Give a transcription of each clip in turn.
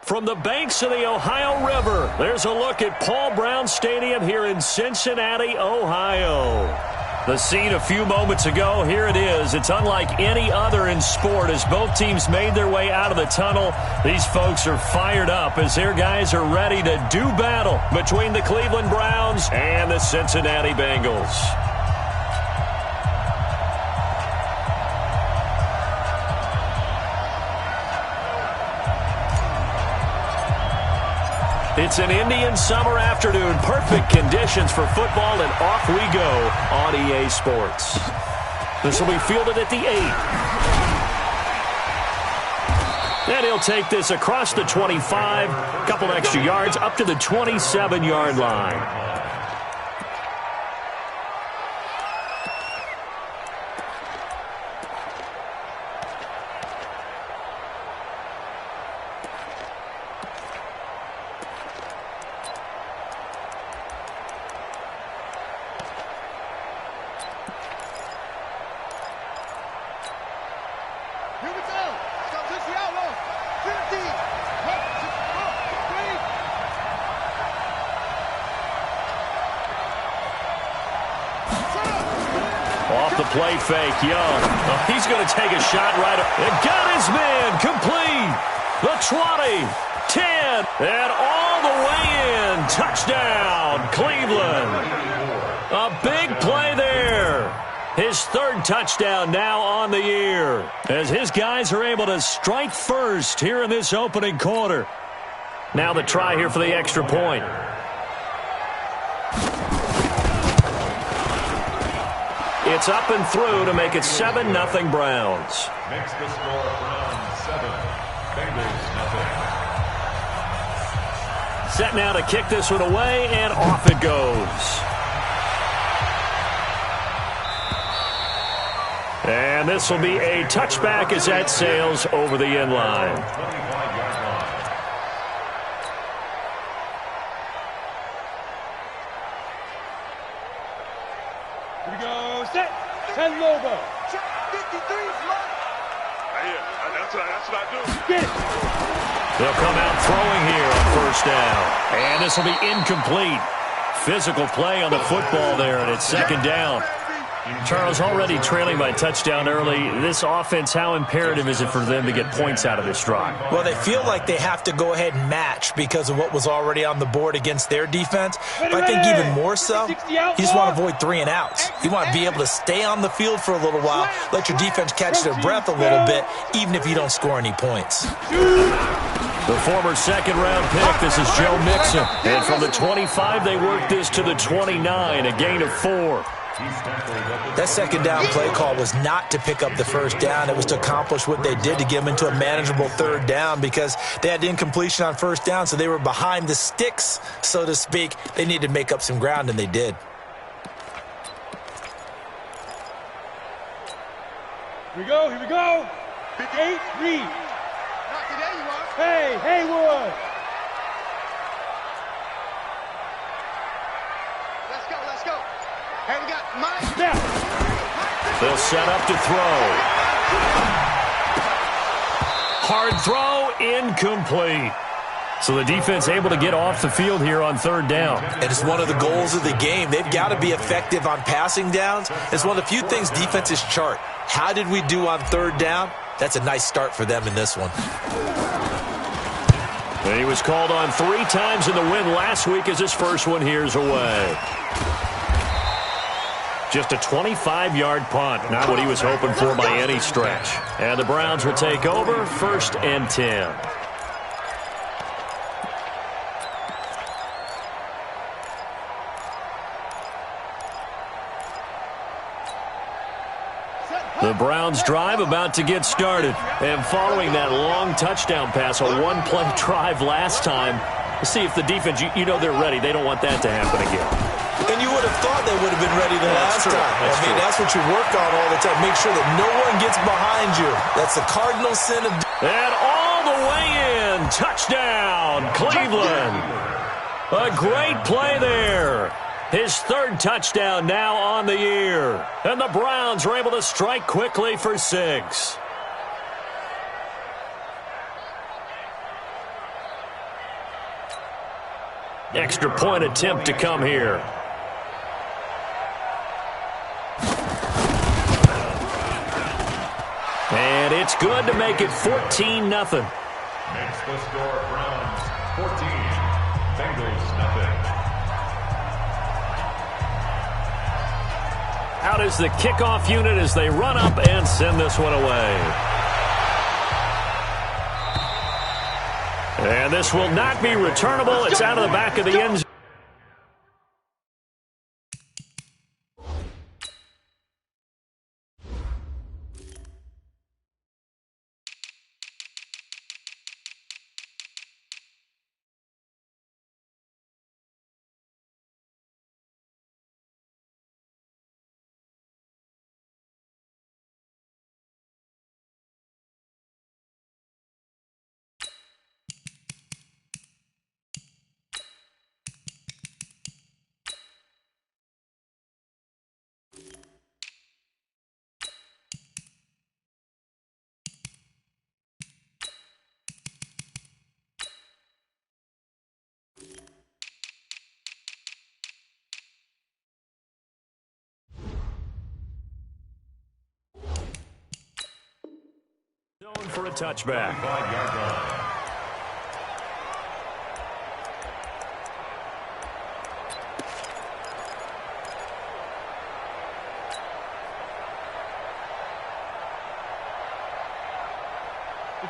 From the banks of the Ohio River, there's a look at Paul Brown Stadium here in Cincinnati, Ohio. The scene a few moments ago, here it is. It's unlike any other in sport as both teams made their way out of the tunnel. These folks are fired up as their guys are ready to do battle between the Cleveland Browns and the Cincinnati Bengals. It's an Indian summer afternoon. Perfect conditions for football, and off we go on EA Sports. This will be fielded at the 8. And he'll take this across the 25, a couple extra yards, up to the 27-yard line. Off the play fake, Young. Oh, he's going to take a shot right up. It got his man complete. The 20, 10, and all the way in. Touchdown, Cleveland. A big play there. His third touchdown now on the year as his guys are able to strike first here in this opening quarter. Now the try here for the extra point. It's up and through to make it 7-0 Browns. Makes the score Browns 7, Bengals nothing. Set now to kick this one away, and off it goes. And this will be a touchback as that sails over the end line. Set. And Lobo. Check 53 slot. That's what I do. Get it. They'll come out throwing here on first down. And this will be incomplete. Physical play on the football there, and it's second down. Charles, already trailing by touchdown early. This offense, how imperative is it for them to get points out of this drive? Well, they feel like they have to go ahead and match because of what was already on the board against their defense. But I think even more so, you just want to avoid 3 and outs. You want to be able to stay on the field for a little while, let your defense catch their breath a little bit, even if you don't score any points. The former second-round pick, this is Joe Mixon. And from the 25, they work this to the 29, a gain of 4. That second down play call was not to pick up the first down. It was to accomplish what they did to get them into a manageable third down because they had incompletion on first down, so they were behind the sticks, so to speak. They needed to make up some ground, and they did. Here we go. Big 8, read. Hey, Haywood. Let's go. Hey, we got Mike. Snap. They'll set up to throw. Hard throw, incomplete. So the defense able to get off the field here on third down. And it's one of the goals of the game. They've got to be effective on passing downs. It's one of the few things defenses chart. How did we do on third down? That's a nice start for them in this one. He was called on 3 times in the win last week as his first one here's away. Just a 25-yard punt, not what he was hoping for by any stretch. And the Browns will take over, 1st and 10. The Browns drive about to get started. And following that long touchdown pass, a one-play drive last time, let's see if the defense, you know they're ready. They don't want that to happen again. And you would have thought they would have been ready the last time. That's what you work on all the time. Make sure that no one gets behind you. That's the cardinal sin of... And all the way in. Touchdown, Cleveland. A great play there. His 3rd touchdown now on the year. And the Browns are able to strike quickly for 6. Extra point attempt to come here. And it's good to make it 14-0. Makes the score Browns 14, Bengals nothing. Out is the kickoff unit as they run up and send this one away. And this will not be returnable. It's out of the back of the end zone. For a touchback. 5-yard line.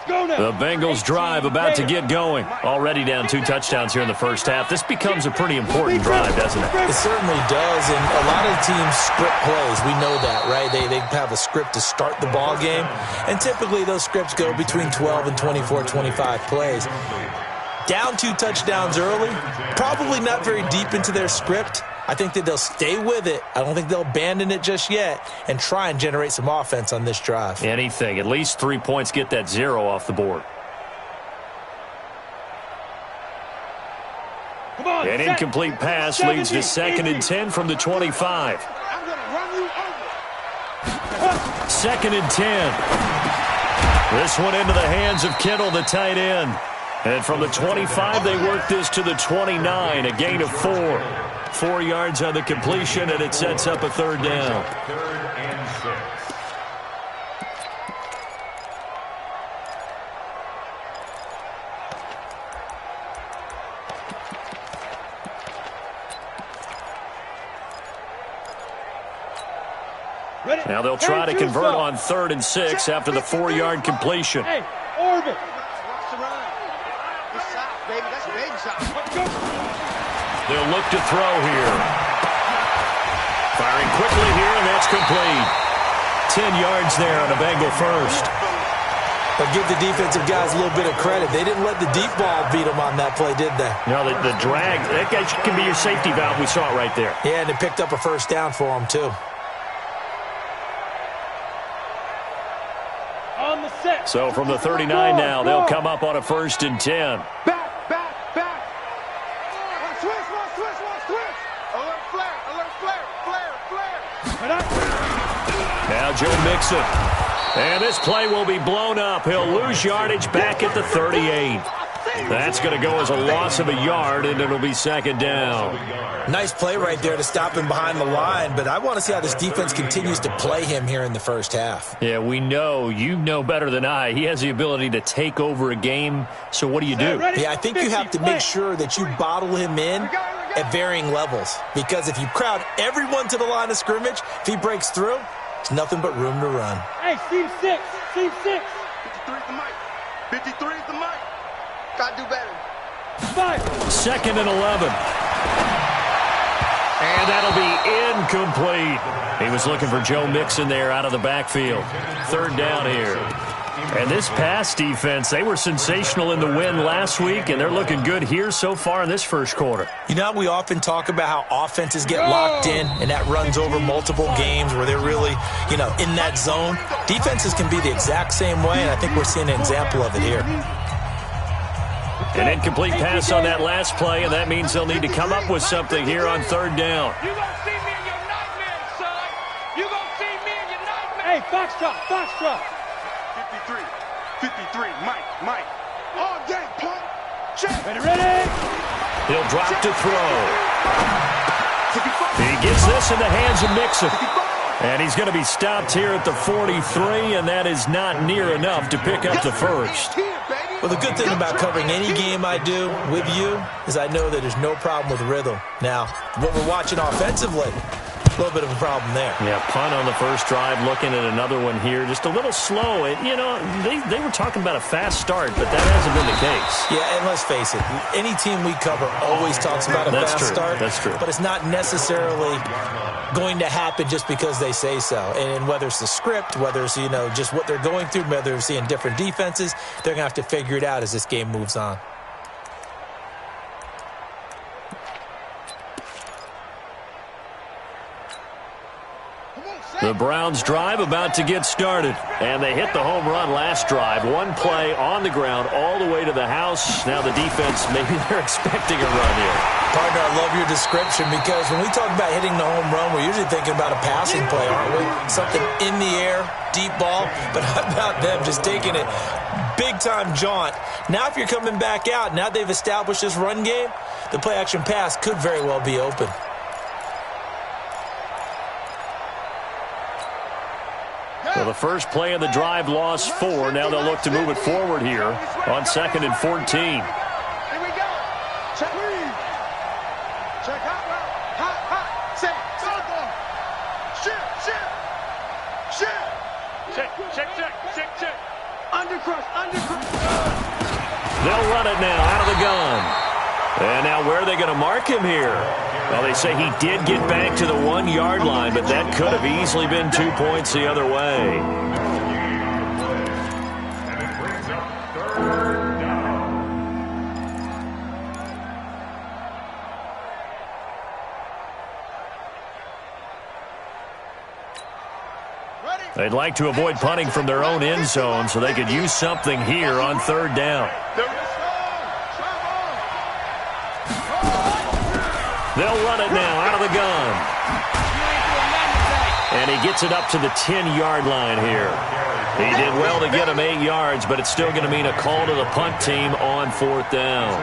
The Bengals drive about to get going. Already down 2 touchdowns here in the first half. This becomes a pretty important drive, doesn't it? It certainly does, and a lot of teams script plays. We know that, right? They have a script to start the ball game, and typically those scripts go between 12 and 24, 25 plays. Down 2 touchdowns early, probably not very deep into their script. I think that they'll stay with it. I don't think they'll abandon it just yet and try and generate some offense on this drive. Anything. At least 3 points, get that 0 off the board. An incomplete pass leads to 2nd and 10 from the 25. 2nd and 10. This one into the hands of Kittle, the tight end. And from the 25, they work this to the 29, a gain of 4. 4 yards on the completion, and it sets up a 3rd down. 3rd and 6. Now they'll try to convert on 3rd and 6 after the 4-yard completion. Hey, orbit. They'll look to throw here. Firing quickly here, and that's complete. 10 yards there on a Bengal first. But give the defensive guys a little bit of credit. They didn't let the deep ball beat them on that play, did they? No, the drag, that guy can be your safety valve. We saw it right there. Yeah, and it picked up a 1st down for them, too. On the set. So from the 39 now, they'll come up on a 1st and 10. Back. Now Joe Mixon. And this play will be blown up. He'll lose yardage back at the 38. That's going to go as a loss of a yard, and it'll be 2nd down. Nice play right there to stop him behind the line, but I want to see how this defense continues to play him here in the first half. Yeah, we know. You know better than I. He has the ability to take over a game, so what do you do? Yeah, I think you have to make sure that you bottle him in at varying levels, because if you crowd everyone to the line of scrimmage, if he breaks through, it's nothing but room to run. Hey, team 6. 53 is the mic. 53 is the mic. Gotta do better. 5. 2nd and 11. And that'll be incomplete. He was looking for Joe Mixon there out of the backfield. 3rd down here. And this pass defense, they were sensational in the win last week, and they're looking good here so far in this first quarter. You know, we often talk about how offenses get locked in, and that runs over multiple games where they're really, in that zone. Defenses can be the exact same way, and I think we're seeing an example of it here. An incomplete pass on that last play, and that means they'll need to come up with something here on 3rd down. You gonna see me in your nightmares, son. You gonna see me in your nightmares. Hey, Foxtrot. 53, Mike. All day, punk. Check. Ready. He'll drop to throw. He gets this in the hands of Mixon. And he's going to be stopped here at the 43, and that is not near enough to pick up the first. Well, the good thing about covering any game I do with you is I know that there's no problem with rhythm. Now, what we're watching offensively, a little bit of a problem there. Yeah, punt on the first drive, looking at another one here. Just a little slow. They were talking about a fast start, but that hasn't been the case. Yeah, and let's face it, any team we cover always talks about a fast start. That's true. But it's not necessarily going to happen just because they say so. And whether it's the script, whether it's, just what they're going through, whether they're seeing different defenses, they're going to have to figure it out as this game moves on. The Browns drive about to get started. And they hit the home run last drive. One play on the ground all the way to the house. Now the defense, maybe they're expecting a run here. Partner, I love your description because when we talk about hitting the home run, we're usually thinking about a passing play, aren't we? Something in the air, deep ball. But how about them just taking it big-time jaunt? Now if you're coming back out, now they've established this run game, the play-action pass could very well be open. Well, the first play of the drive lost 4. Now they'll look to move it forward here on 2nd and 14. Here we go. Check. Check hot. Set. Shift. Check. Undercrush. They'll run it now out of the gun. And now where are they going to mark him here? Well, they say he did get back to the 1-yard line, but that could have easily been 2 points the other way. And it brings up 3rd down. They'd like to avoid punting from their own end zone so they could use something here on 3rd down. They'll run it now out of the gun. And he gets it up to the 10-yard line here. He did well to get him 8 yards, but it's still going to mean a call to the punt team on 4th down.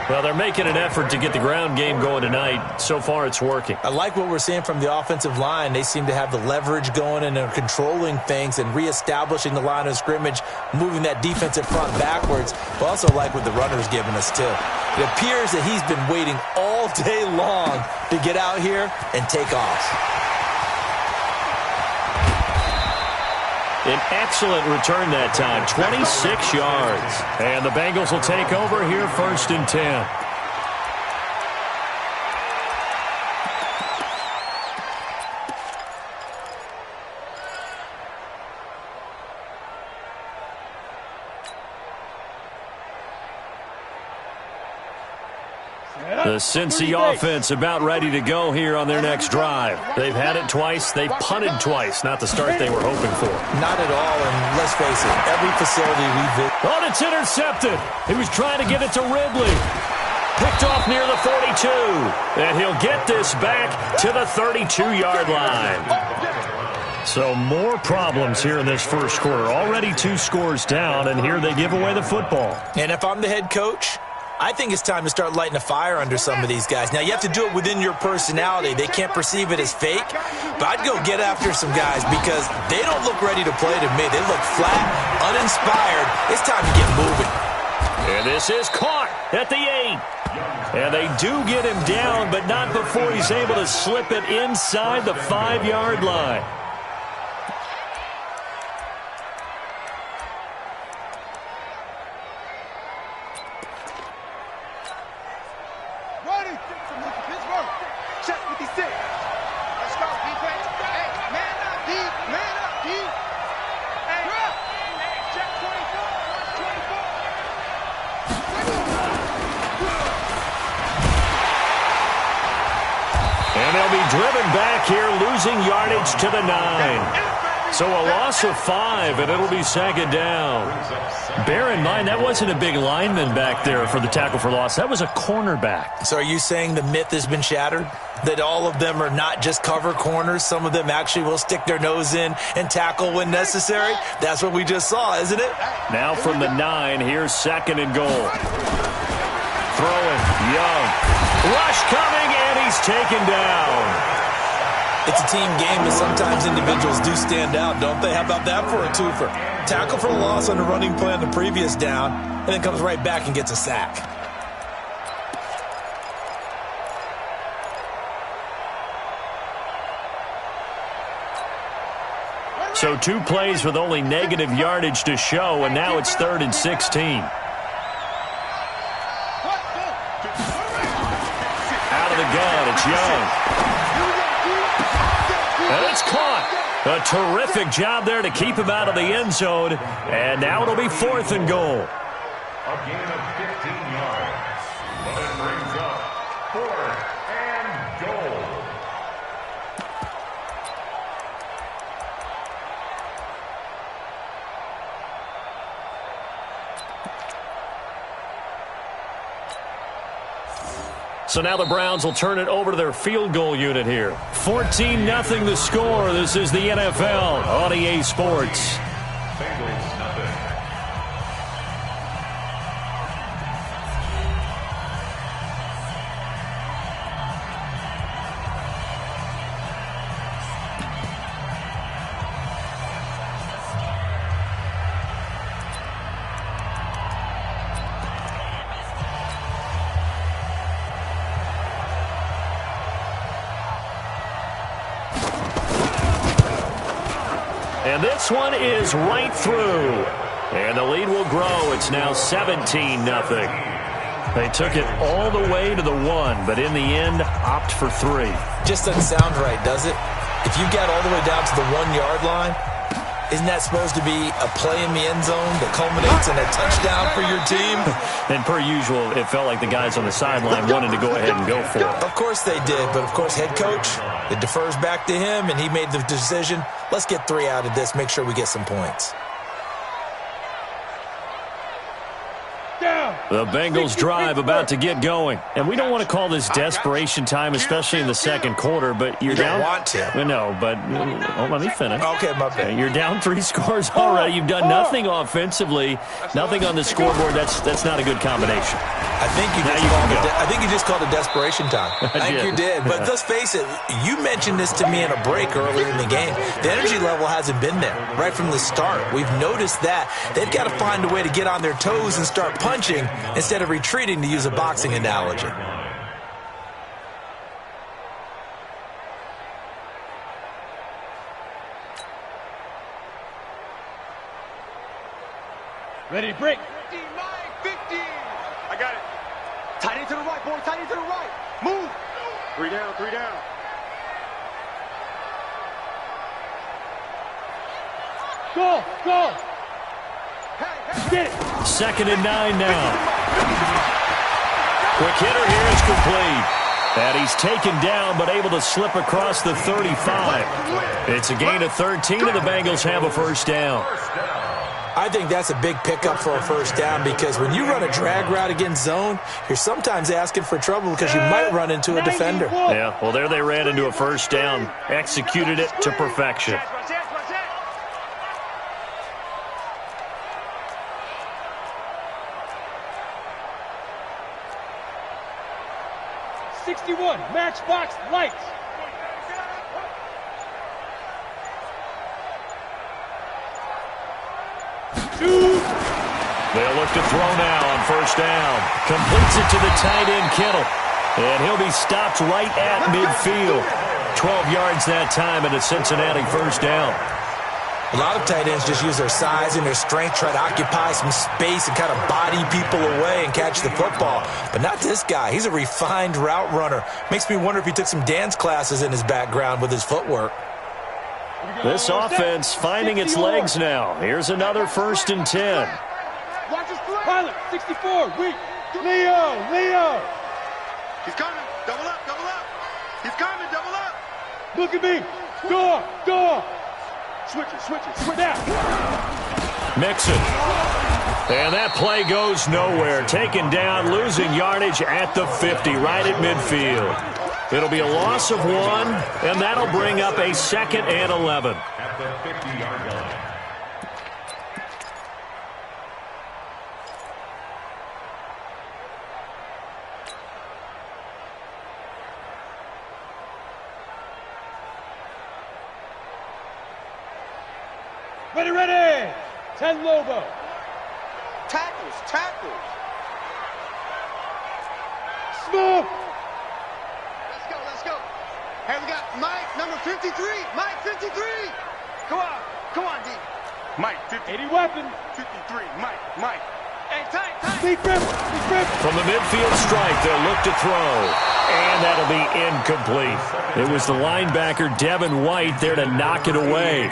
Well, they're making an effort to get the ground game going tonight. So far, it's working. I like what we're seeing from the offensive line. They seem to have the leverage going and are controlling things and reestablishing the line of scrimmage, moving that defensive front backwards. But also like what the runner's giving us, too. It appears that he's been waiting all day long to get out here and take off. An excellent return that time, 26 yards. And the Bengals will take over here 1st and 10. The Cincy offense about ready to go here on their next drive. They've had it twice. They've punted twice. Not the start they were hoping for. Not at all, and let's face it, every facility we visit. Oh, it's intercepted. He was trying to get it to Ridley. Picked off near the 42. And he'll get this back to the 32-yard line. So more problems here in this first quarter. Already 2 scores down, and here they give away the football. And if I'm the head coach, I think it's time to start lighting a fire under some of these guys. Now, you have to do it within your personality. They can't perceive it as fake. But I'd go get after some guys because they don't look ready to play to me. They look flat, uninspired. It's time to get moving. And this is caught at the 8. And they do get him down, but not before he's able to slip it inside the 5-yard line. Driven back here, losing yardage to the 9. So a loss of 5, and it'll be 2nd down. Bear in mind, that wasn't a big lineman back there for the tackle for loss. That was a cornerback. So are you saying the myth has been shattered? That all of them are not just cover corners? Some of them actually will stick their nose in and tackle when necessary? That's what we just saw, isn't it? Now from the 9, here's 2nd and goal. throwing. Young. Rush coming, and he's taken down. It's a team game, but sometimes individuals do stand out, don't they? How about that for a twofer? Tackle for a loss on the running play on the previous down, and then comes right back and gets a sack. So 2 plays with only negative yardage to show, and now it's 3rd and 16. Out of the gun, it's Young. And it's caught. A terrific job there to keep him out of the end zone. And now it'll be 4th and goal. A gain of 15 yards. But it brings up 4th and goal. So now the Browns will turn it over to their field goal unit here. 14-0 the score. This is the NFL on EA Sports. Bengals nothing. And this one is right through. And the lead will grow. It's now 17-0. They took it all the way to the 1, but in the end, opt for 3. Just doesn't sound right, does it? If you get all the way down to the 1-yard line, isn't that supposed to be a play in the end zone that culminates in a touchdown for your team? And per usual, it felt like the guys on the sideline wanted to go ahead and go for it. Of course they did, but of course head coach, it defers back to him, and he made the decision, let's get 3 out of this, make sure we get some points. The Bengals drive about to get going. And we don't want to call this desperation time, especially in the second quarter, but you're down. You don't want to. No, but let me finish. Okay, my bad. You're down 3 scores already. You've done nothing offensively, nothing on the scoreboard. That's not a good combination. I think you just called it desperation time. I think you did. But let's face it, you mentioned this to me in a break earlier in the game. The energy level hasn't been there right from the start. We've noticed that. They've got to find a way to get on their toes and start punching instead of retreating, to use a boxing analogy. Ready, break. 15. I got it. Tight end to the right, boy. Tight end to the right. Move. 3 down, 3 down. Go. Get it. 2nd and 9 now. Quick hitter here is complete. And he's taken down, but able to slip across the 35. It's a gain of 13, and the Bengals have a first down. I think that's a big pickup for a first down, because when you run a drag route against zone, you're sometimes asking for trouble because you might run into a defender. Yeah, well, there they ran into a first down. Executed it to perfection. Matchbox lights. They'll look to throw now on first down. Completes it to the tight end, Kittle. And he'll be stopped right at midfield. 12 yards that time, and a Cincinnati first down. A lot of tight ends just use their size and their strength, try to occupy some space and kind of body people away and catch the football. But not this guy. He's a refined route runner. Makes me wonder if he took some dance classes in his background with his footwork. This offense finding its legs now. Here's another 1st and 10. Pilot, 64, weak. Leo. He's coming. Double up. He's coming. Double up. Look at me. Go. Switch it. Now. Mixon. And that play goes nowhere. Taken down, losing yardage at the 50, right at midfield. It'll be a loss of 1, and that'll bring up a 2nd and 11. At the 50-yard line. Ready, ready. 10 Lobo. Tackles, tackles. Smoke. Let's go. Hey, we got Mike, number 53. Mike, 53. Come on, D. Mike, 50. 80 weapon. 53. Mike. Hey, tight. Deep grip. From the midfield strike, they'll look to throw. And that'll be incomplete. It was the linebacker, Devin White, there to knock it away.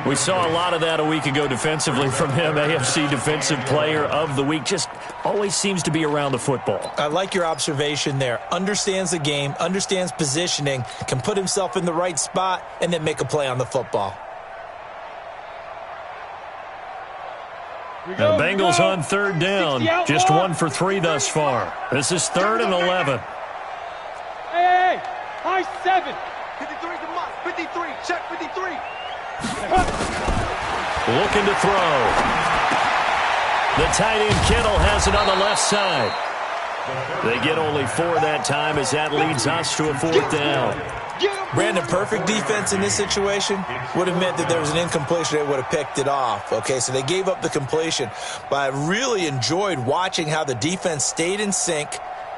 We saw a lot of that a week ago defensively from him. AFC Defensive Player of the Week. Just always seems to be around the football. I like your observation there. Understands the game, understands positioning, can put himself in the right spot, and then make a play on the football. The Bengals on third down. Just 1 for 3 thus far. This is 3rd and 11. Hey, high 7. 53 to Mike. 53. Check 53. Looking to throw. The tight end Kittle has it on the left side. They get only 4 that time as that leads us to a 4th down. Brandon, perfect defense in this situation would have meant that there was an incompletion. They would have picked it off. Okay, so they gave up the completion. But I really enjoyed watching how the defense stayed in sync,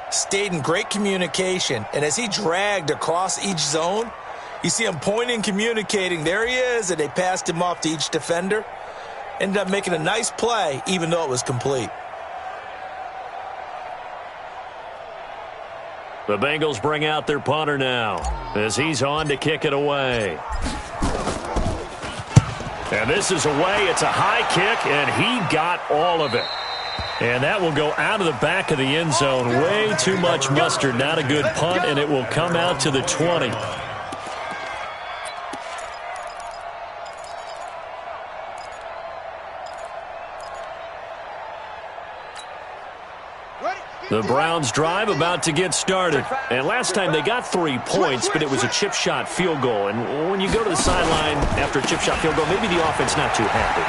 stayed in great communication. And as he dragged across each zone, you see him pointing, communicating. There he is, and they passed him off to each defender. Ended up making a nice play, even though it was complete. The Bengals bring out their punter now as he's on to kick it away. And this is away. It's a high kick, and he got all of it. And that will go out of the back of the end zone. Way too much mustard. Not a good punt, and it will come out to the 20. The Browns drive about to get started. And last time they got 3 points, but it was a chip shot field goal. And when you go to the sideline after a chip shot field goal, maybe the offense not too happy.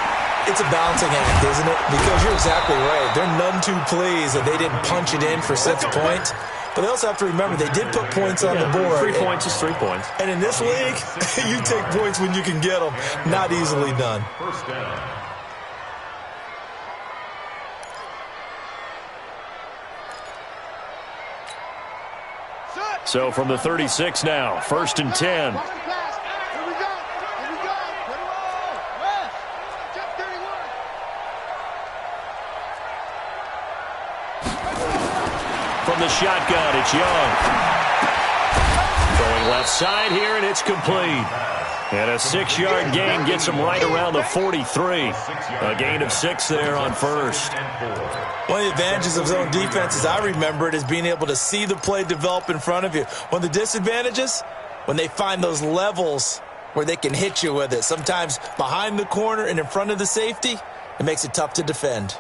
It's a balancing act, isn't it? Because you're exactly right. They're none too pleased that they didn't punch it in for 6 points. But they also have to remember they did put points on the board. 3 points is 3 points. And in this league, you take points when you can get them. Not easily done. First down. So from the 36 now, 1st and 10. Here we go. Put him on. West. Check 31. From the shotgun, it's Young. Going left side here, and it's complete. And a 6-yard gain gets him right around the 43. A gain of 6 there on 1st. One of the advantages of zone defense, as I remember it, is being able to see the play develop in front of you. One of the disadvantages, when they find those levels where they can hit you with it. Sometimes behind the corner and in front of the safety, it makes it tough to defend.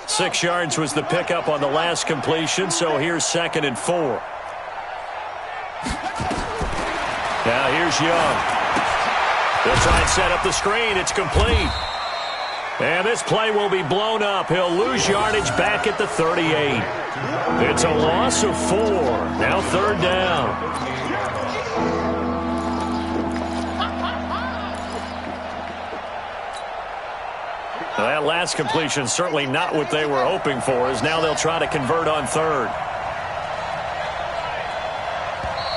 6 yards was the pickup on the last completion, so here's 2nd and 4. Now here's Young. They'll try and set up the screen. It's complete. And this play will be blown up. He'll lose yardage back at the 38. It's a loss of 4. Now 3rd down. Well, that last completion certainly not what they were hoping for, as now they'll try to convert on 3rd.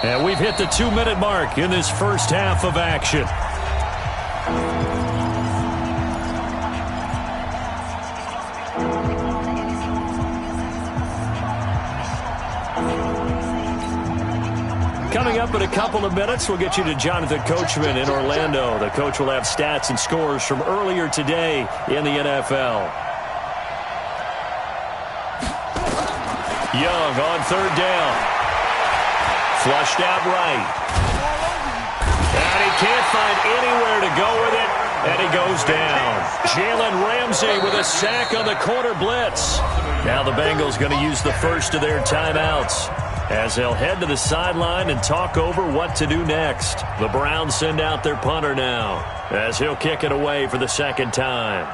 And we've hit the 2-minute mark in this first half of action. Coming up in a couple of minutes, we'll get you to Jonathan Coachman in Orlando. The coach will have stats and scores from earlier today in the NFL. Young on 3rd down. Flushed out right. And he can't find anywhere to go with it, and he goes down. Jalen Ramsey with a sack on the corner blitz. Now the Bengals going to use the first of their timeouts as they'll head to the sideline and talk over what to do next. The Browns send out their punter now as he'll kick it away for the 2nd time.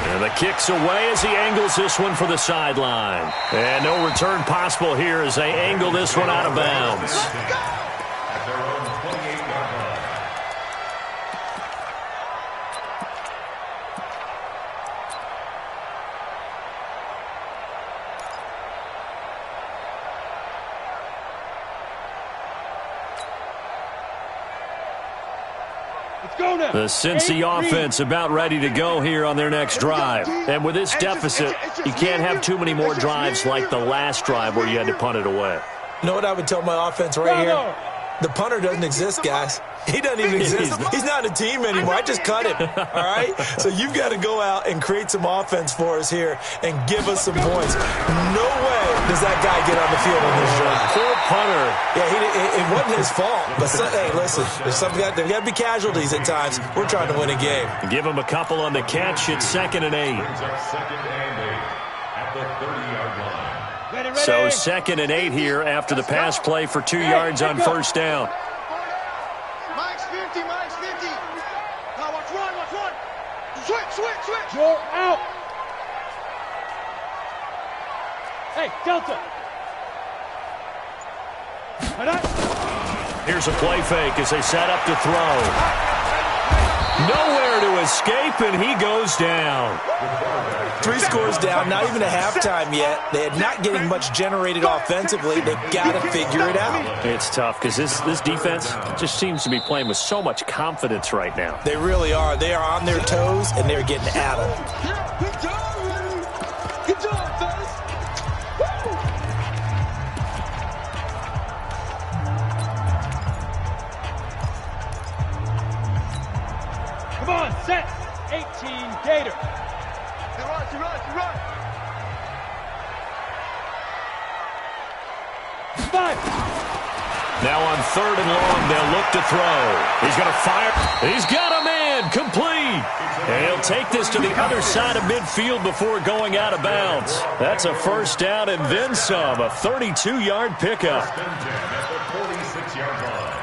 And the kick's away as he angles this one for the sideline. And no return possible here as they angle this one out of bounds. At their own The Cincy offense about ready to go here on their next drive. And with this deficit, you can't have too many more drives like the last drive where you had to punt it away. You know what I would tell my offense right here? The punter doesn't exist, guys. He doesn't even exist. He's not a team anymore. I just cut him, all right? So you've got to go out and create some offense for us here and give us some points. No way does that guy get on the field on this drive. Poor punter. Yeah, it wasn't his fault. But, hey, listen, there's got to be casualties at times. We're trying to win a game. Give him a couple on the catch. It's 2nd and 8. Brings up 2nd and 8 at the 30-yard line. So 2nd and 8 here after the pass play for 2 yards on first down. Mike's 50, Mike's 50. Now watch one. Switch. You're out. Hey, Delta. Here's a play fake as they set up to throw. Nowhere to escape, and he goes down. 3 scores down, not even a halftime yet. They're not getting much generated offensively. They've got to figure it out. It's tough because this defense just seems to be playing with so much confidence right now. They really are. They are on their toes, and they're getting at them. Good job, fellas. Come on, set. 18 Gator. You run. 5. Now on 3rd and long, they'll look to throw. He's going to fire. He's got a man. Complete. And he'll take this to the other side of midfield before going out of bounds. That's a first down and then some. A 32-yard pickup. At the 46-yard line.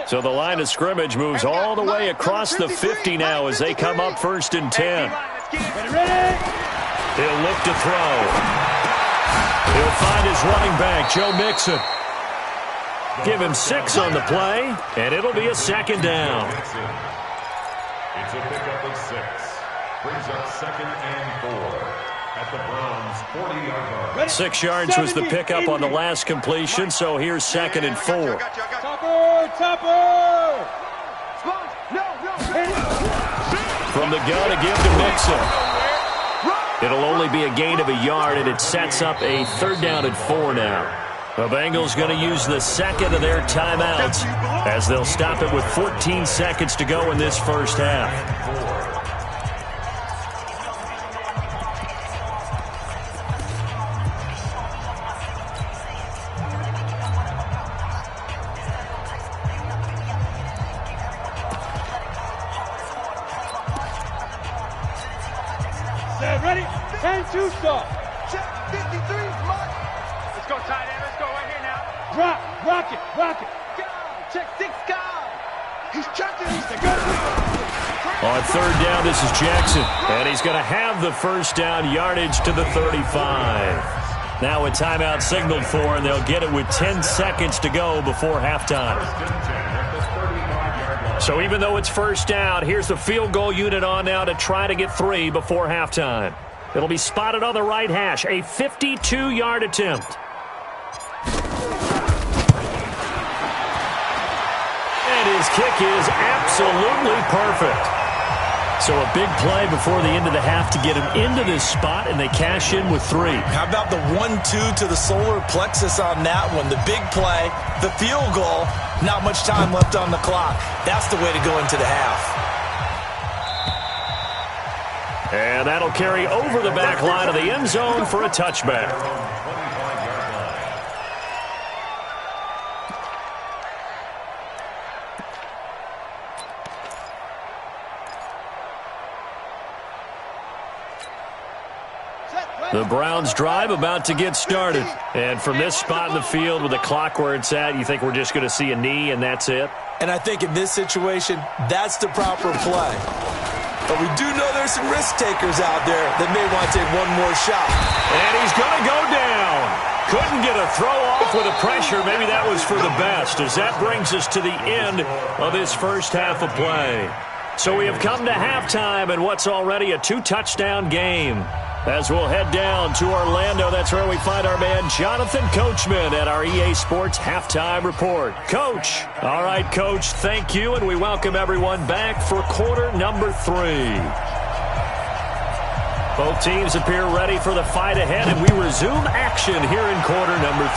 So the line of scrimmage moves all the way across the 50 now as they come up 1st and 10. He'll look to throw. He'll find his running back, Joe Mixon. Give him 6 on the play, and it'll be a 2nd down. It's a pickup of 6. Brings up 2nd and 4 at the Browns' 40-yard line. 6 yards was the pickup on the last completion, so here's 2nd and 4. Topper! No. From the gun to give to Mixon. It'll only be a gain of a yard, and it sets up a 3rd down and 4 now. The Bengals going to use the 2nd of their timeouts as they'll stop it with 14 seconds to go in this first half. Ready? 10-2 stop. Check 53, Mike. Let's go, tight end. Let's go right here now. Drop. Rock it. Go. Check 6, go. He's checking. He's the good. On 3rd down, this is Jackson. And he's going to have the first down, yardage to the 35. Now a timeout signaled for, and they'll get it with 10 seconds to go before halftime. So even though it's first down, here's the field goal unit on now to try to get 3 before halftime. It'll be spotted on the right hash, a 52-yard attempt. And his kick is absolutely perfect. So a big play before the end of the half to get him into this spot, and they cash in with 3. How about the 1-2 to the solar plexus on that one? The big play, the field goal, not much time left on the clock. That's the way to go into the half. And that'll carry over the back line of the end zone for a touchback. The Browns drive about to get started. And from this spot in the field with the clock where it's at, you think we're just going to see a knee and that's it? And I think in this situation, that's the proper play. But we do know there's some risk takers out there that may want to take one more shot. And he's going to go down. Couldn't get a throw off with the pressure. Maybe that was for the best, as that brings us to the end of this first half of play. So we have come to halftime in what's already a 2-touchdown game. As we'll head down to Orlando, that's where we find our man Jonathan Coachman at our EA Sports Halftime Report. Coach. All right, Coach, thank you, and we welcome everyone back for quarter number 3. Both teams appear ready for the fight ahead, and we resume action here in quarter number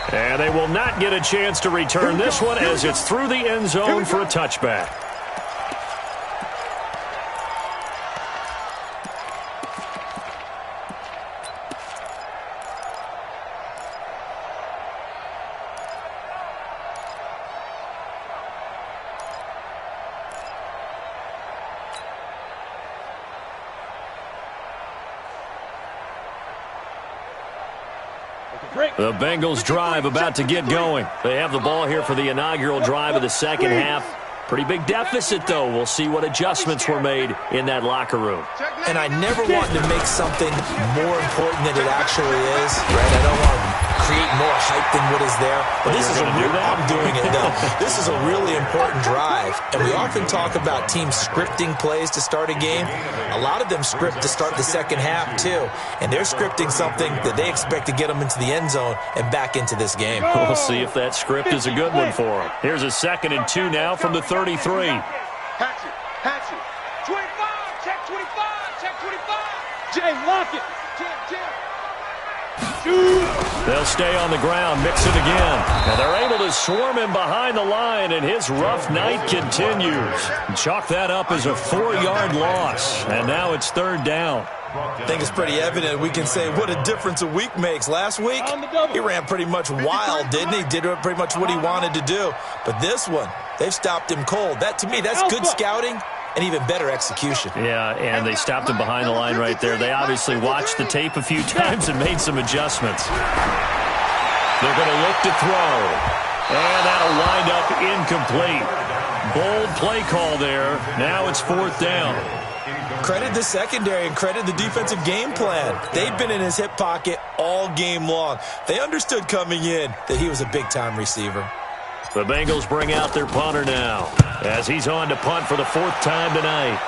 3. And they will not get a chance to return this one as it's through the end zone for a touchback. The Bengals drive about to get going. They have the ball here for the inaugural drive of the second half. Pretty big deficit, though. We'll see what adjustments were made in that locker room. And I never want to make something more important than it actually is, right? I don't want to create more hype than what is there. But this is I'm doing it, though. This is a really important drive. And we often talk about teams scripting plays to start a game. A lot of them script to start the second half, too. And they're scripting something that they expect to get them into the end zone and back into this game. We'll see if that script is a good one for them. Here's a 2nd and 2 now from the 33. Hatchet, Hatchet. 25, check 25, check 25. Jay, lock it. Jam. They'll stay on the ground, mix it again. And they're able to swarm him behind the line, and his rough night continues. Chalk that up as a 4-yard loss, and now it's 3rd down. I think it's pretty evident we can say what a difference a week makes. Last week, he ran pretty much wild, didn't he? Did pretty much what he wanted to do. But this one, they've stopped him cold. That, to me, that's good scouting and even better execution. Yeah, and they stopped him behind the line right there. They obviously watched the tape a few times and made some adjustments. They're going to look to throw. And that'll wind up incomplete. Bold play call there. Now it's 4th down. Credit the secondary and credit the defensive game plan. They've been in his hip pocket all game long. They understood coming in that he was a big-time receiver. The Bengals bring out their punter now as he's on to punt for the 4th time tonight.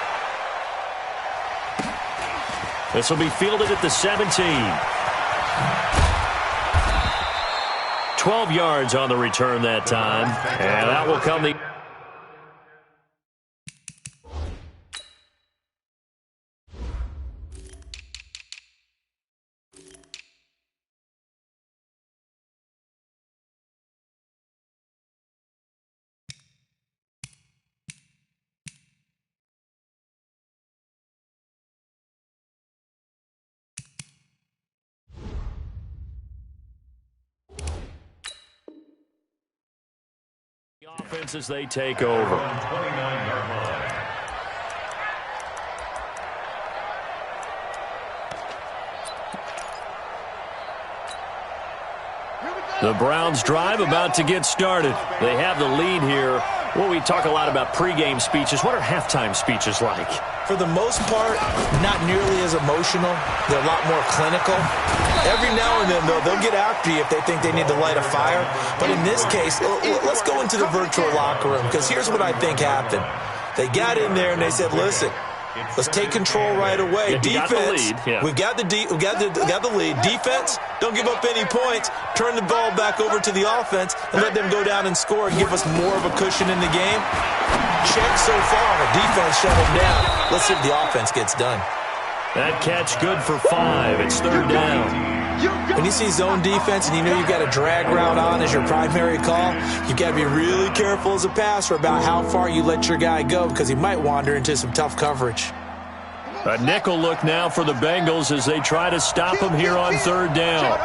This will be fielded at the 17. 12 yards on the return that time, and that will come the... offense as they take over. The Browns drive about to get started. They have the lead here. Well, we talk a lot about pregame speeches. What are halftime speeches like? For the most part, not nearly as emotional. They're a lot more clinical. Every now and then, though, they'll get after you if they think they need to light a fire. But in this case, let's go into the virtual locker room, because here's what I think happened. They got in there and they said, listen, let's take control right away. Defense, we've got the lead. Defense, don't give up any points. Turn the ball back over to the offense and let them go down and score and give us more of a cushion in the game. Check so far. The defense shut them down. Let's see if the offense gets done. That catch good for 5. It's 3rd down. When you see zone defense and you know you've got a drag route on as your primary call, you've got to be really careful as a passer about how far you let your guy go, because he might wander into some tough coverage. A nickel look now for the Bengals as they try to stop him here on 3rd down.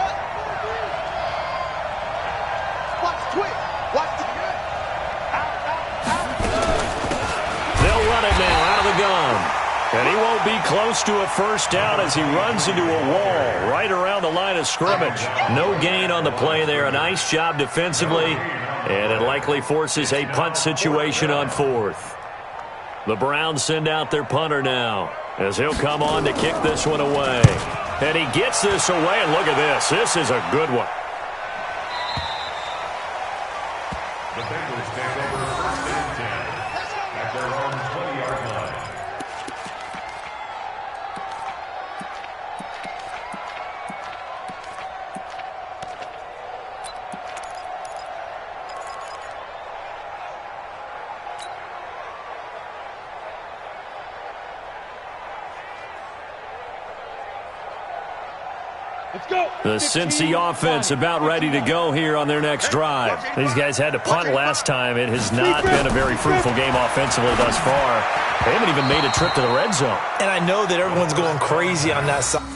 They'll run it now out of the gun. And he won't be close to a 1st down as he runs into a wall right around the line of scrimmage. No gain on the play there. A nice job defensively, and it likely forces a punt situation on 4th. The Browns send out their punter now as he'll come on to kick this one away. And he gets this away, and look at this. This is a good one. The Bengals take over first and 10 at their own 20-yard line. The Cincy offense about ready to go here on their next drive. These guys had to punt last time. It has not been a very fruitful game offensively thus far. They haven't even made a trip to the red zone. And I know that everyone's going crazy on that side.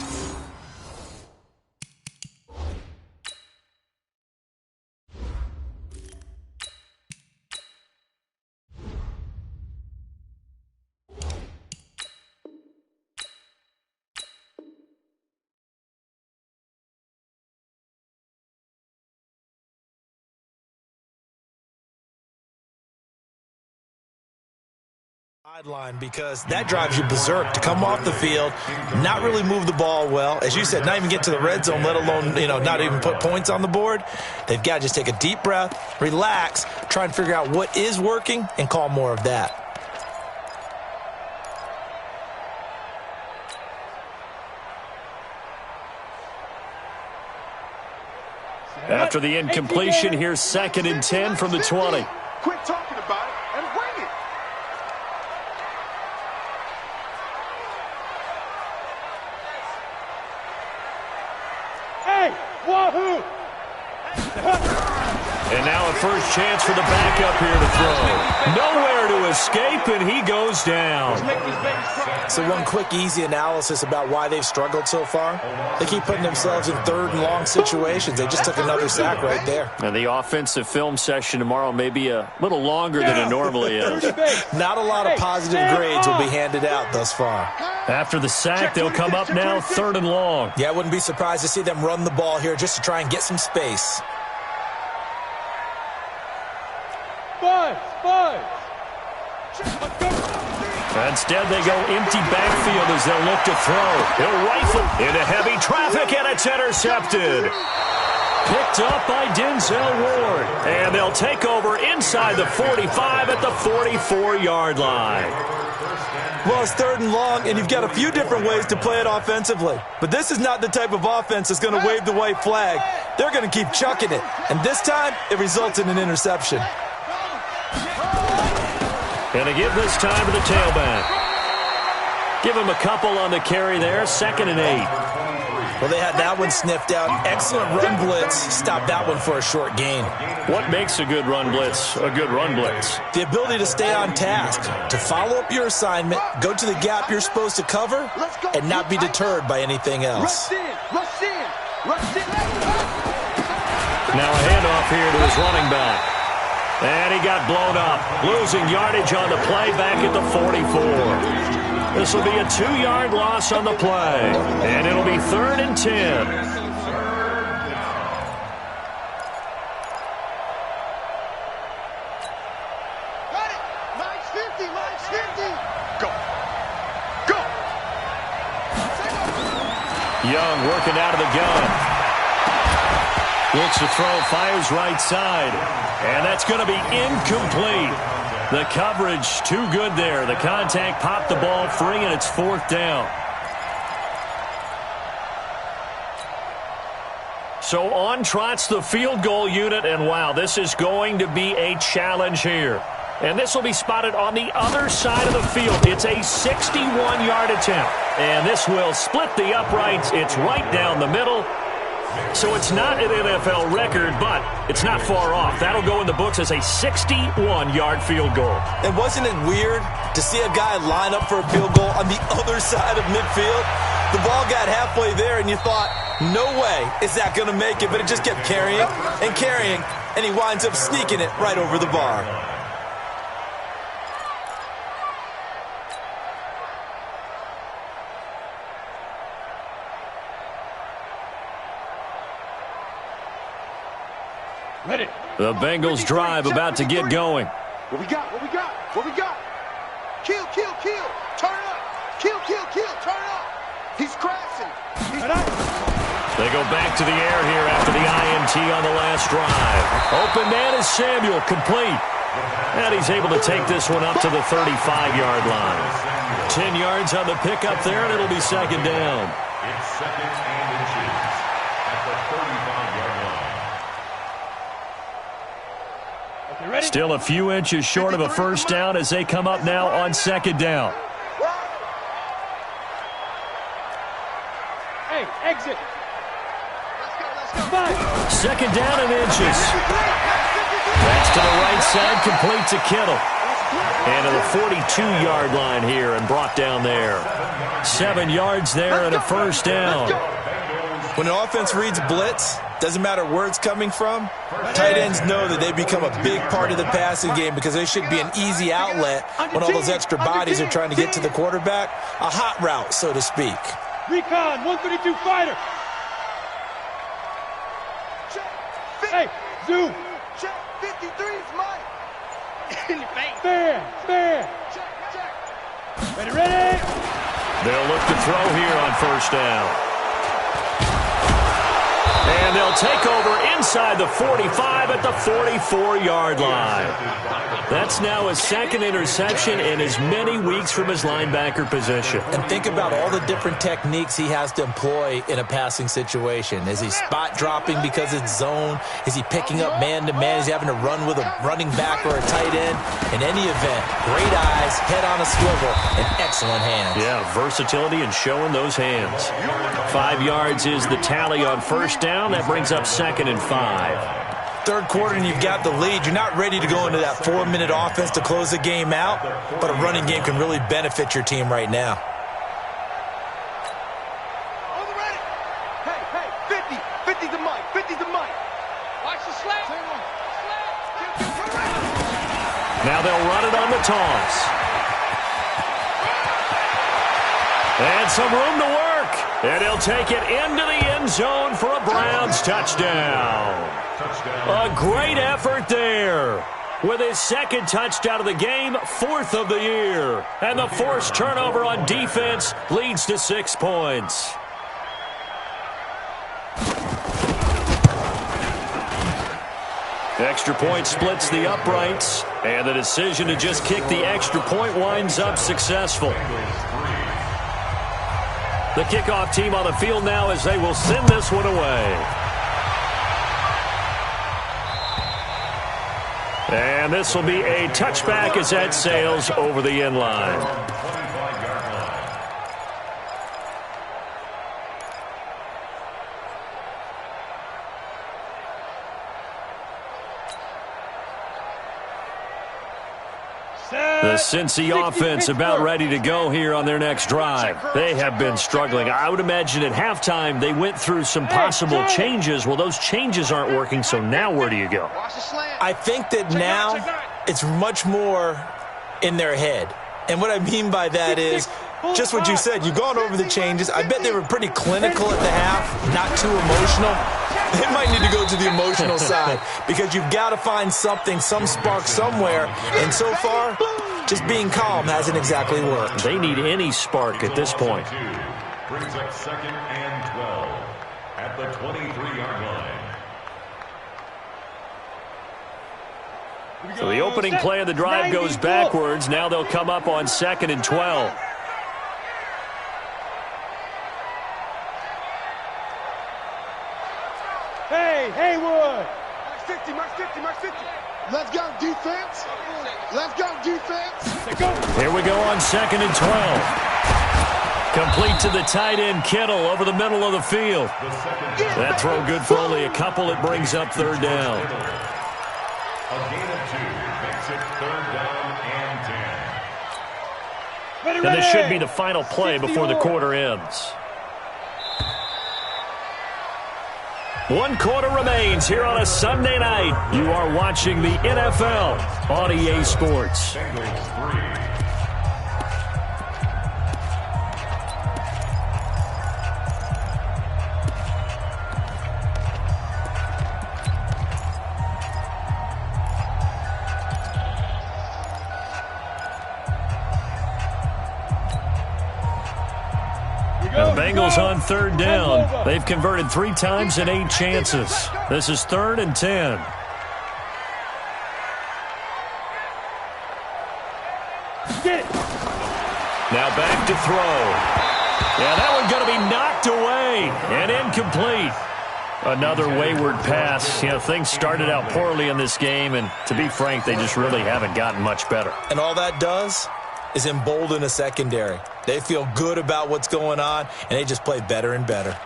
Sideline, because that drives you berserk to come off the field, not really move the ball well. As you said, not even get to the red zone, let alone, not even put points on the board. They've got to just take a deep breath, relax, try and figure out what is working and call more of that. After the incompletion, here's 2nd and 10 from the 20. Quit talking about it and bring it. Hey, wahoo! And now a first chance for the backup here to throw. Nowhere to escape, and he goes down. So one quick, easy analysis about why they've struggled so far. They keep putting themselves in 3rd and long situations. They just took another sack right there. And the offensive film session tomorrow may be a little longer than it normally is. Not a lot of positive grades will be handed out thus far. After the sack, they'll come up now 3rd and long. Yeah, I wouldn't be surprised to see them run the ball here just to try and get some space. Instead, they go empty backfield as they'll look to throw. He'll rifle into heavy traffic, and it's intercepted. Picked up by Denzel Ward. And they'll take over inside the 45 at the 44-yard line. Well, it's 3rd and long, and you've got a few different ways to play it offensively. But this is not the type of offense that's going to wave the white flag. They're going to keep chucking it. And this time, it results in an interception. And to give this time to the tailback. Give him a couple on the carry there, 2nd and 8. Well, they had that one sniffed out. Excellent run blitz. Stop that one for a short gain. What makes a good run blitz a good run blitz? The ability to stay on task, to follow up your assignment, go to the gap you're supposed to cover, and not be deterred by anything else. Rush in. Now a handoff here to his running back. And he got blown up, losing yardage on the play back at the 44. This will be a 2-yard loss on the play, and it'll be 3rd and 10. Got it. Mine's 50. Go. Young working out of the gun. Looks to throw, fires right side. And that's going to be incomplete. The coverage too good there. The contact popped the ball free, and it's 4th down. So on trots the field goal unit, and wow, this is going to be a challenge here. And this will be spotted on the other side of the field. It's a 61-yard attempt. And this will split the uprights. It's right down the middle. So it's not an NFL record, but it's not far off. That'll go in the books as a 61-yard field goal. And wasn't it weird to see a guy line up for a field goal on the other side of midfield? The ball got halfway there, and you thought, no way is that going to make it, but it just kept carrying, and he winds up sneaking it right over the bar. The Bengals drive about to get going. What we got? Kill, kill, kill. Turn up. Kill, kill, kill. Turn up. He's crashing. They go back to the air here after the INT on the last drive. Open man is Samuel, complete. And he's able to take this one up to the 35-yard line. 10 yards on the pickup there, and it'll be second down. It's second and inches at the 35-yard line. Still a few inches short of a first down as they come up now on second down. Hey, exit. Second down and inches. That's to the right side, complete to Kittle. And to the 42-yard line here and brought down there. 7 yards there and a first down. When an offense reads blitz, doesn't matter where it's coming from, tight ends know that they become a big part of the passing game because they should be an easy outlet when all those extra bodies are trying to get to the quarterback. A hot route, so to speak. Recon, 132 fighter. Hey, zoom. Check, 53's Mike. In your face. Fair. Ready. They'll look to throw here on first down. And they'll take over inside the 45 at the 44-yard line. That's now his second interception in as many weeks from his linebacker position. And think about all the different techniques he has to employ in a passing situation. Is he spot dropping because it's zone? Is he picking up man-to-man? Is he having to run with a running back or a tight end? In any event, great eyes, head on a swivel, and excellent hands. Yeah, versatility and showing those hands. 5 yards is the tally on first down. That brings up second and 5. Third quarter and you've got the lead. You're not ready to go into that 4-minute offense to close the game out, but a running game can really benefit your team right now. Hey, 50 to Mike, 50 to Mike. Watch the slant. Now they'll run it on the toss. And some room to work. And he'll take it into the end zone for a Browns touchdown. A great effort there. With his second touchdown of the game, 4th of the year. And the forced turnover on defense leads to 6 points. Extra point splits the uprights. And the decision to just kick the extra point winds up successful. The kickoff team on the field now as they will send this one away. And this will be a touchback as that sails over the end line. The Cincy offense about ready to go here on their next drive. They have been struggling. I would imagine at halftime they went through some possible changes. Well, those changes aren't working, so now where do you go? I think that now it's much more in their head. And what I mean by that is just what you said. You've gone over the changes. I bet they were pretty clinical at the half, not too emotional. They might need to go to the emotional side because you've got to find something, some spark somewhere. And so far, just being calm hasn't exactly worked. They need any spark at this point. Brings up second and 12 at the 23-yard line. So the opening play of the drive goes backwards. Now they'll come up on second and 12. Hey, Haywood. Mark 50. Let's go, defense. Let's go, defense. Here we go on second and 12. Complete to the tight end, Kittle, over the middle of the field. That throw good for only a couple. It brings up third down. A gain of 2 makes it third down and 10. And this should be the final play before the quarter ends. 1 quarter remains here on a Sunday night. You are watching the NFL on EA Sports. Bengals 3. Bengals on third down. They've converted 3 times in 8 chances. This is 3rd and 10. Now back to throw. Yeah, that one's going to be knocked away and incomplete. Another wayward pass. You know, things started out poorly in this game, and to be frank, they just really haven't gotten much better. And all that does is embolden a secondary. They feel good about what's going on, and they just play better and better.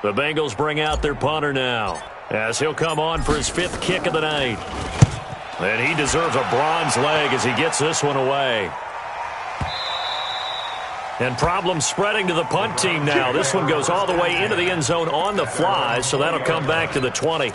The Bengals bring out their punter now, as he'll come on for his 5th kick of the night. And he deserves a bronze leg as he gets this one away. And problems spreading to the punt team now. This one goes all the way into the end zone on the fly, so that'll come back to the 20.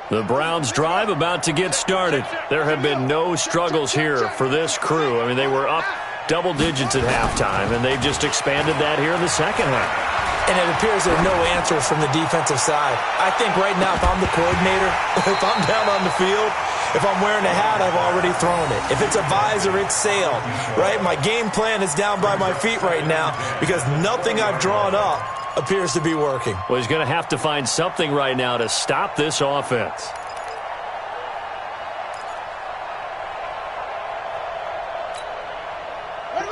The Browns drive about to get started. There have been no struggles here for this crew. I mean, they were up double digits at halftime, and they've just expanded that here in the second half. And it appears there are no answers from the defensive side. I think right now, if I'm the coordinator, if I'm down on the field, if I'm wearing a hat, I've already thrown it. If it's a visor, it's sailed, right? My game plan is down by my feet right now because nothing I've drawn up appears to be working. Well, he's going to have to find something right now to stop this offense.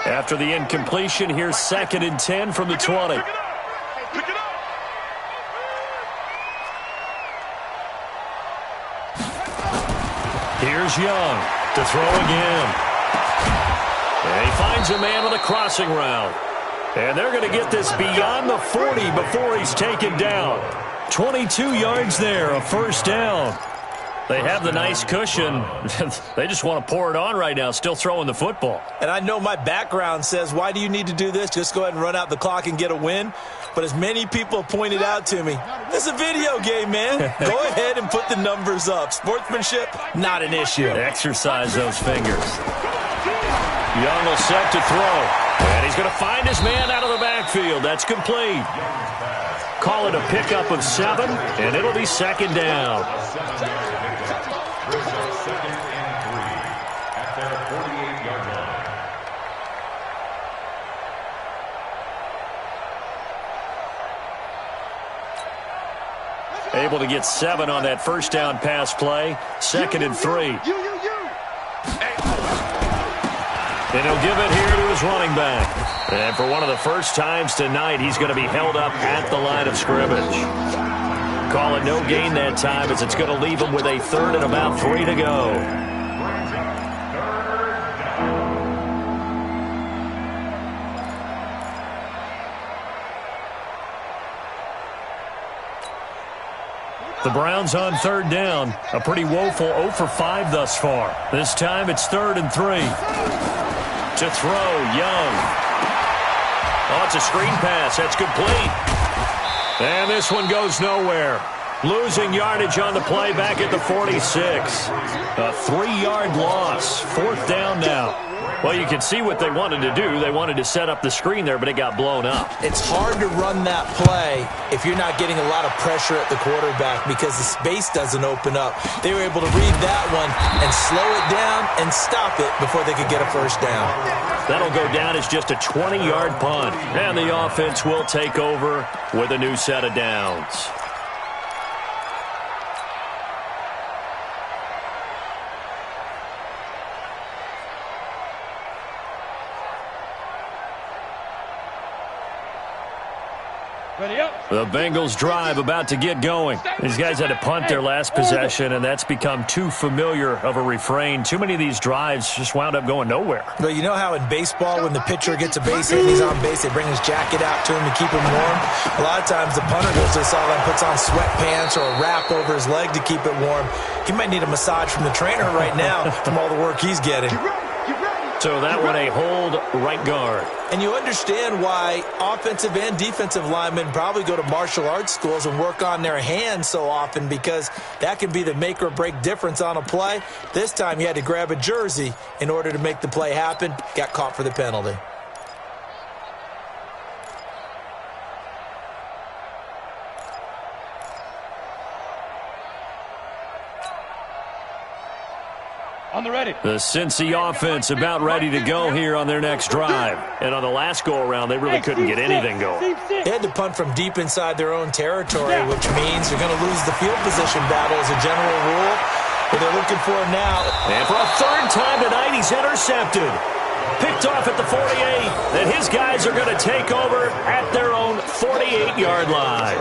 After the incompletion, here's 2nd and 10 from the 20. Here's Young to throw again. And he finds a man with a crossing route. And they're going to get this beyond the 40 before he's taken down. 22 yards there, a 1st down. They have the nice cushion. They just want to pour it on right now, still throwing the football. And I know my background says, why do you need to do this? Just go ahead and run out the clock and get a win. But as many people pointed out to me, this is a video game, man. Go ahead and put the numbers up. Sportsmanship, not an issue. Exercise those fingers. Young will set to throw. And he's going to find his man out of the backfield. That's complete. Call it a pickup of 7, and it'll be 2nd down. Able to get 7 on that 1st down pass play. 2nd and 3. And he'll give it here to his running back. And for one of the first times tonight, he's going to be held up at the line of scrimmage. Call it no gain that time as it's going to leave him with a 3rd and about 3 to go. The Browns on 3rd down. A pretty woeful 0 for 5 thus far. This time it's 3rd and 3. To throw, Young. Oh, it's a screen pass. That's complete. And this one goes nowhere. Losing yardage on the play back at the 46. A 3-yard loss. 4th down now. Well, you can see what they wanted to do. They wanted to set up the screen there, but it got blown up. It's hard to run that play if you're not getting a lot of pressure at the quarterback because the space doesn't open up. They were able to read that one and slow it down and stop it before they could get a 1st down. That'll go down as just a 20-yard punt. And the offense will take over with a new set of downs. The Bengals drive about to get going. These guys had to punt their last possession, and that's become too familiar of a refrain. Too many of these drives just wound up going nowhere. But you know how in baseball, when the pitcher gets a base hit and he's on base, they bring his jacket out to him to keep him warm? A lot of times the punter goes to the sideline, puts on sweatpants or a wrap over his leg to keep it warm. He might need a massage from the trainer right now from all the work he's getting. So that one a hold right guard. And you understand why offensive and defensive linemen probably go to martial arts schools and work on their hands so often, because that can be the make or break difference on a play. This time he had to grab a jersey in order to make the play happen. Got caught for the penalty. On the ready. The Cincy offense about ready to go here on their next drive. And on the last go-around, they really couldn't get anything going. They had to punt from deep inside their own territory, which means you're going to lose the field position battle as a general rule. But they're looking for him now. And for a third time tonight, he's intercepted. Picked off at the 48. And his guys are going to take over at their own 48-yard line.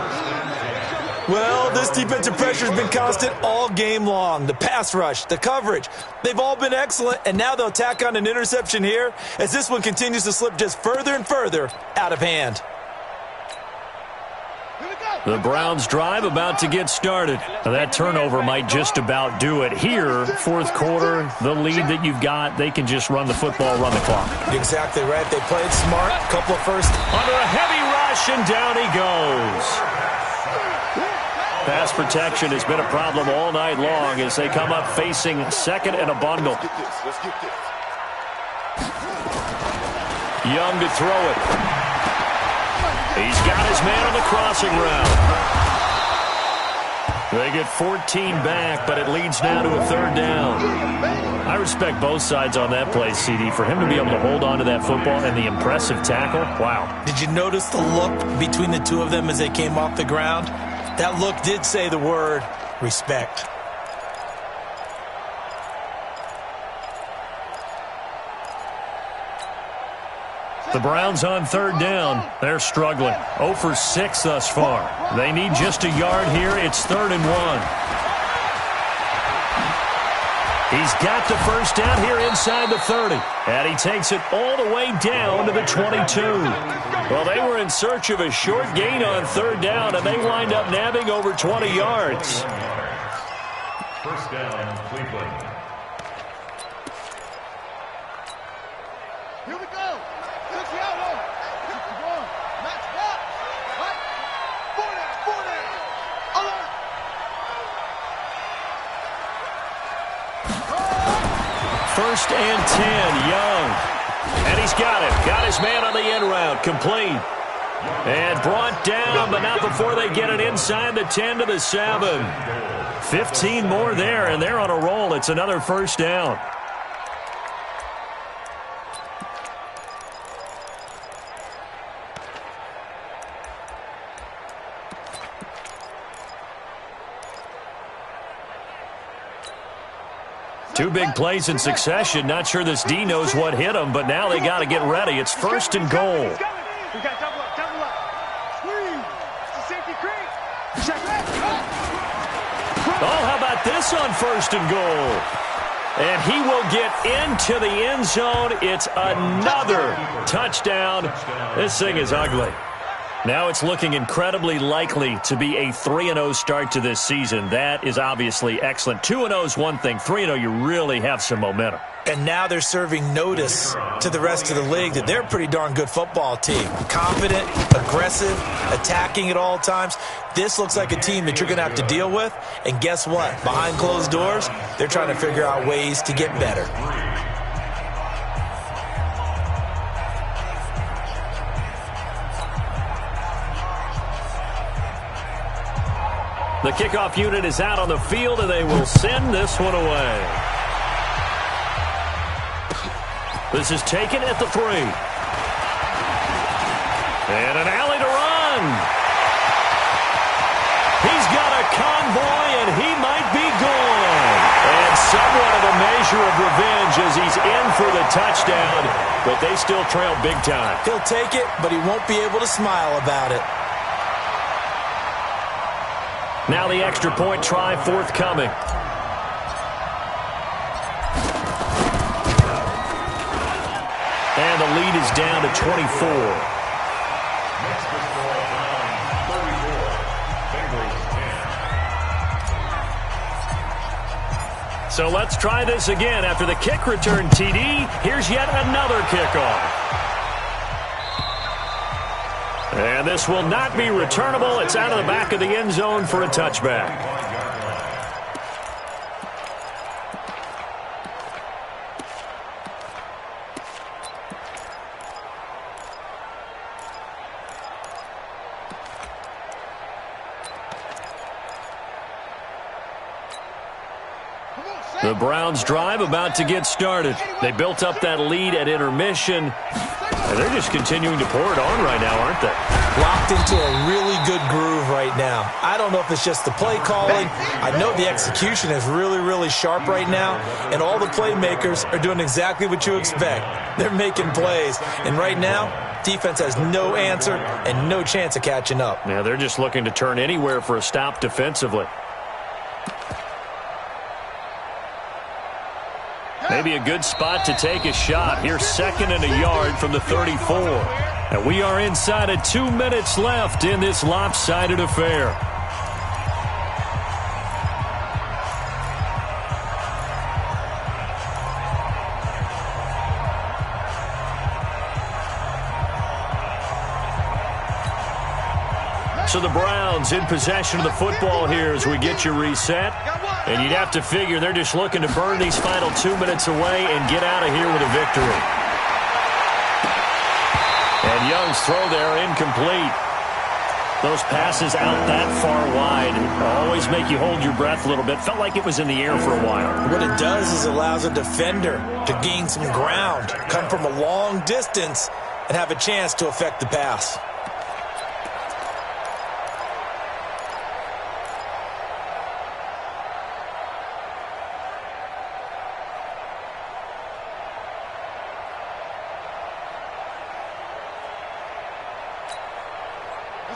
Well, this defensive pressure has been constant all game long. The pass rush, the coverage, they've all been excellent, and now they'll tack on an interception here as this one continues to slip just further and further out of hand. The Browns drive about to get started. Now, that turnover might just about do it here. Fourth quarter, the lead that you've got, they can just run the football, run the clock. Exactly right. They played smart. Couple of first. Under a heavy rush, and down he goes. Pass protection has been a problem all night long as they come up facing second and a bundle. Young to throw it. He's got his man on the crossing route. They get 14 back, but it leads now to a third down. I respect both sides on that play, CD. For him to be able to hold on to that football and the impressive tackle, wow. Did you notice the look between the two of them as they came off the ground? That look did say the word respect. The Browns on third down. They're struggling. 0 for 6 thus far. They need just a yard here. It's 3rd and 1. He's got the first down here inside the 30. And he takes it all the way down to the 22. Well, they were in search of a short gain on third down, and they wind up nabbing over 20 yards. First down, Cleveland. Here we go. Look out. Match what? What? 40. Alert. First and 10, Young. And he's got it. Got his man on the end route. Complete. And brought down, but not before they get it inside the 10 to the 7. 15 more there, and they're on a roll. It's another first down. Two big plays in succession. Not sure this D knows what hit him, but now they got to get ready. It's 1st and goal. We got double up. Squeeze. It's the safety creek. Oh, how about this on 1st and goal? And he will get into the end zone. It's another touchdown. This thing is ugly. Now it's looking incredibly likely to be a 3-0 start to this season. That is obviously excellent. 2-0 is one thing. 3-0, you really have some momentum. And now they're serving notice to the rest of the league that they're a pretty darn good football team. Confident, aggressive, attacking at all times. This looks like a team that you're going to have to deal with. And guess what? Behind closed doors, they're trying to figure out ways to get better. The kickoff unit is out on the field, and they will send this one away. This is taken at the 3. And an alley to run. He's got a convoy, and he might be gone. And somewhat of a measure of revenge as he's in for the touchdown, but they still trail big time. He'll take it, but he won't be able to smile about it. Now the extra point try forthcoming. And the lead is down to 24. Next is for Browns 34. Bengals So let's try this again. After the kick return TD, here's yet another kickoff. And this will not be returnable. It's out of the back of the end zone for a touchback. The Browns drive about to get started. They built up that lead at intermission, and they're just continuing to pour it on right now, aren't they? Locked into a really good groove right now. I don't know if it's just the play calling. I know the execution is really, really sharp right now, and all the playmakers are doing exactly what you expect. They're making plays, and right now, defense has no answer and no chance of catching up. Yeah, they're just looking to turn anywhere for a stop defensively. Maybe a good spot to take a shot. Here's 2nd and a yard from the 34. And we are inside of 2 minutes left in this lopsided affair. So the Browns in possession of the football here as we get you reset. And you'd have to figure they're just looking to burn these final 2 minutes away and get out of here with a victory. And Young's throw there incomplete. Those passes out that far wide always make you hold your breath a little bit. Felt like it was in the air for a while. What it does is allows a defender to gain some ground, come from a long distance, and have a chance to affect the pass.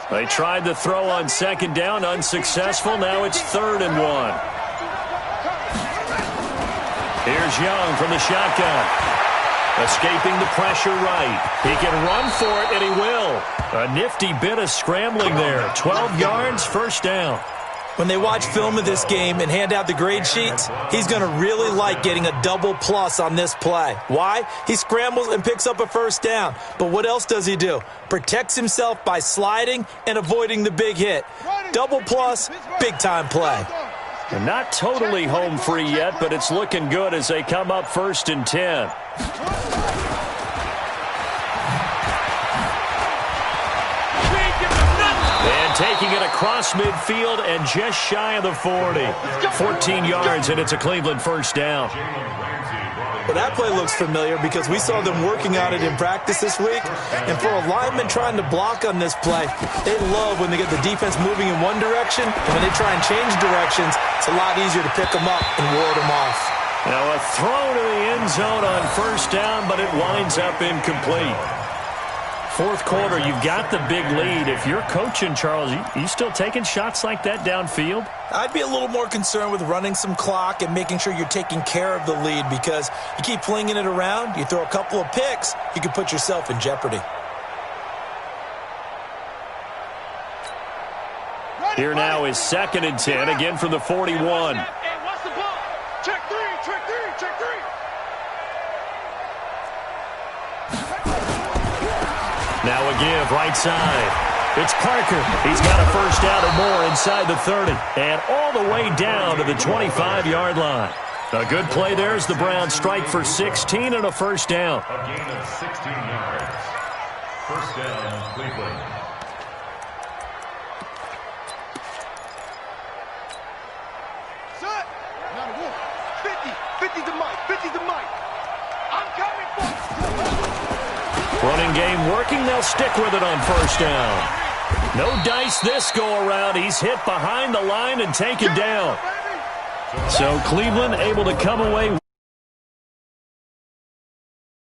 They tried the throw on 2nd down, unsuccessful. Now it's 3rd and 1. Here's Young from the shotgun. Escaping the pressure right. He can run for it, and he will. A nifty bit of scrambling there. 12 yards, 1st down. When they watch film of this game and hand out the grade sheets, he's going to really like getting a double plus on this play. Why? He scrambles and picks up a 1st down. But what else does he do? Protects himself by sliding and avoiding the big hit. Double plus, big-time play. And not totally home free yet, but it's looking good as they come up 1st and 10. Taking it across midfield and just shy of the 40. 14 yards, and it's a Cleveland 1st down. Well, that play looks familiar because we saw them working on it in practice this week. And for a lineman trying to block on this play, they love when they get the defense moving in one direction. And when they try and change directions, it's a lot easier to pick them up and ward them off. Now a throw to the end zone on 1st down, but it winds up incomplete. 4th quarter, you've got the big lead. If you're coaching, Charles, you still taking shots like that downfield? I'd be a little more concerned with running some clock and making sure you're taking care of the lead because you keep flinging it around, you throw a couple of picks, you can put yourself in jeopardy. Here now is 2nd and 10, again from the 41. Now a give, right side. It's Parker. He's got a 1st down or more inside the 30. And all the way down to the 25-yard line. A good play there as the Browns strike for 16 and a 1st down. A gain of 16 yards. 1st down, Cleveland. Set. Now the 50 to Mike. 50 to Mike. I'm coming for you. Running game working. They'll stick with it on 1st down. No dice this go-around. He's hit behind the line and taken down. So Cleveland able to come away